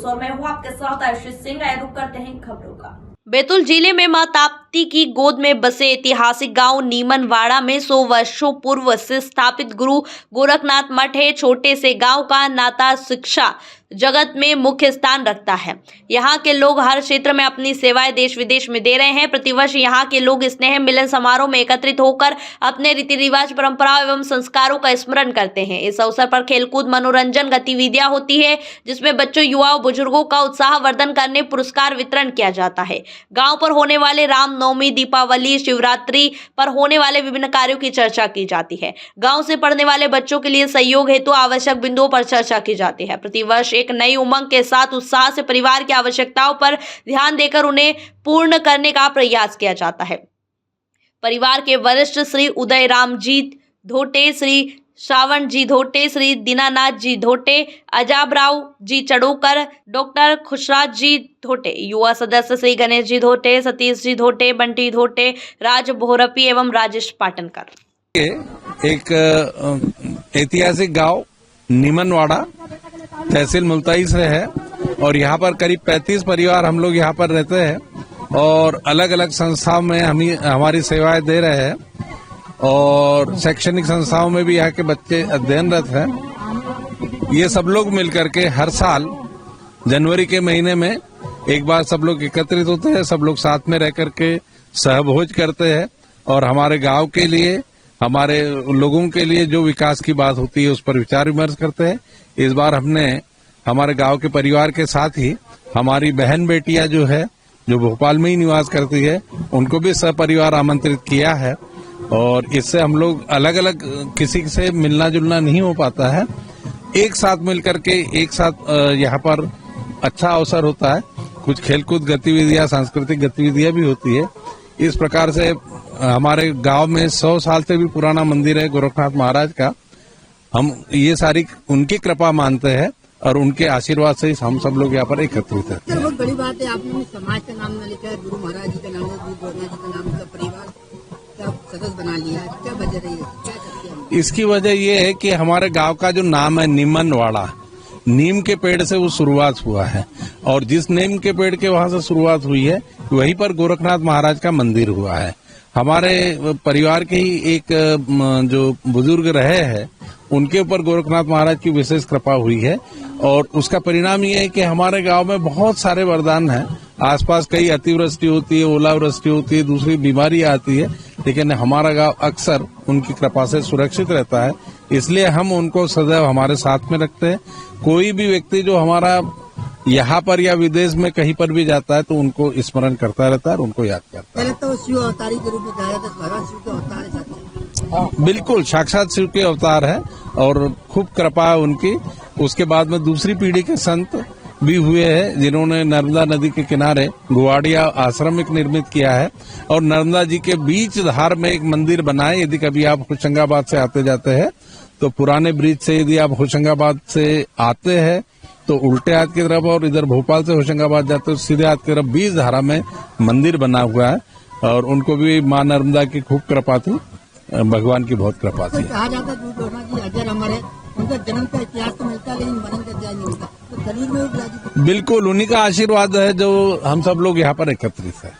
और मैं हूँ आपके साथ आशीष सिंह। आइए रुक करते हैं खबरों का। बैतूल जिले में मां ताप्ती की गोद में बसे ऐतिहासिक गांव नीमनवाड़ा में 100 वर्षों पूर्व से स्थापित गुरु गोरखनाथ मठ है। छोटे से गांव का नाता शिक्षा जगत में मुख्य स्थान रखता है। यहाँ के लोग हर क्षेत्र में अपनी सेवाएं देश विदेश में दे रहे हैं। प्रतिवर्ष यहाँ के लोग स्नेह मिलन समारोह में एकत्रित होकर अपने रीति रिवाज, परंपराओं एवं संस्कारों का स्मरण करते हैं। इस अवसर पर खेलकूद, मनोरंजन गतिविधियां होती है, जिसमें बच्चों, युवाओं, बुजुर्गों का उत्साहवर्धन करने पुरस्कार वितरण किया जाता है। गांव पर होने वाले रामनवमी, दीपावली, शिवरात्रि पर होने वाले विभिन्न कार्यों की चर्चा की जाती है। गांव से पढ़ने वाले बच्चों के लिए सहयोग हेतु आवश्यक बिंदुओं पर चर्चा की जाती है। प्रतिवर्ष एक नई उमंग के साथ उत्साह से परिवार की आवश्यकताओं पर ध्यान देकर उन्हें पूर्ण करने का प्रयास किया जाता है। परिवार के वरिष्ठ श्री उदय राम जी धोटे, श्री श्रावण जी धोटे, श्री दीनानाथ जी धोटे, अजाबराव जी चड़ोकर, डॉक्टर खुशराज जी धोटे, युवा सदस्य श्री गणेश जी धोटे, सतीश जी धोटे, बंटी धोटे, राज बोहरपी एवं राजेश पाटनकर। एक ऐतिहासिक गांव नीमनवाड़ा तहसील मुल्ताई से है और यहाँ पर करीब 35 परिवार हम लोग यहाँ पर रहते हैं और अलग अलग संस्थाओं में हमारी सेवाएं दे रहे हैं और शैक्षणिक संस्थाओं में भी यहाँ के बच्चे अध्ययनरत हैं। ये सब लोग मिलकर के हर साल जनवरी के महीने में एक बार सब लोग एकत्रित होते हैं, सब लोग साथ में रह करके सहभोज करते हैं और हमारे गांव के लिए, हमारे लोगों के लिए जो विकास की बात होती है उस पर विचार विमर्श करते हैं। इस बार हमने हमारे गांव के परिवार के साथ ही हमारी बहन बेटियां जो है, जो भोपाल में ही निवास करती है, उनको भी सपरिवार आमंत्रित किया है और इससे हम लोग अलग अलग किसी से मिलना जुलना नहीं हो पाता है। एक साथ मिलकर के एक साथ यहाँ पर अच्छा अवसर होता है। कुछ खेलकूद गतिविधियां, सांस्कृतिक गतिविधियां भी होती है। इस प्रकार से हमारे गांव में 100 साल से भी पुराना मंदिर है गोरखनाथ महाराज का। हम ये सारी उनकी कृपा मानते हैं और उनके आशीर्वाद से हम सब लोग यहाँ पर एकत्रित हैं। बहुत बड़ी बात है, आपने समाज का नाम न लिखा है, गुरु महाराज जी का नाम, गुरु गोरखनाथ जी का नाम, परिवार का सदस्य बना लिया है। क्या वजह रही है? इसकी वजह ये है कि हमारे गांव का जो नाम है नीमनवाड़ा, नीम के पेड़ से वो शुरुआत हुआ है और जिस नीम के पेड़ के वहां से शुरुआत हुई है वहीं पर गोरखनाथ महाराज का मंदिर हुआ है। हमारे परिवार के ही एक जो बुजुर्ग रहे हैं उनके ऊपर गोरखनाथ महाराज की विशेष कृपा हुई है और उसका परिणाम ये है कि हमारे गांव में बहुत सारे वरदान हैं। आसपास कई अतिवृष्टि होती है, ओलावृष्टि होती है, दूसरी बीमारी आती है, लेकिन हमारा गांव अक्सर उनकी कृपा से सुरक्षित रहता है। इसलिए हम उनको सदैव हमारे साथ में रखते हैं। कोई भी व्यक्ति जो हमारा यहाँ पर या विदेश में कहीं पर भी जाता है तो उनको स्मरण करता रहता है और उनको याद करता है। तो शिव अवतारी के रूप में कहा जाता है, भगवान शिव के अवतार है। बिल्कुल, साक्षात शिव के अवतार है और खूब कृपा है उनकी। उसके बाद में दूसरी पीढ़ी के संत भी हुए हैं जिन्होंने नर्मदा नदी के किनारे गुवाड़िया आश्रम एक निर्मित किया है और नर्मदा जी के बीच धार में एक मंदिर बनाए। यदि कभी आप होशंगाबाद से आते जाते हैं तो पुराने ब्रिज से यदि आप होशंगाबाद से आते हैं तो उल्टे हाथ की तरफ और इधर भोपाल से होशंगाबाद जाते हो सीधे हाथ की तरफ बीच धारा में मंदिर बना हुआ है और उनको भी माँ नर्मदा की खूब कृपा थी, भगवान की बहुत कृपा थी। कहा जाता है उनका जन्म का इतिहास तो मिलता है लेकिन मरण का इतिहास नहीं मिलता, तो दलील में बिल्कुल उन्हीं का आशीर्वाद है जो हम सब लोग यहाँ पर एकत्रित है।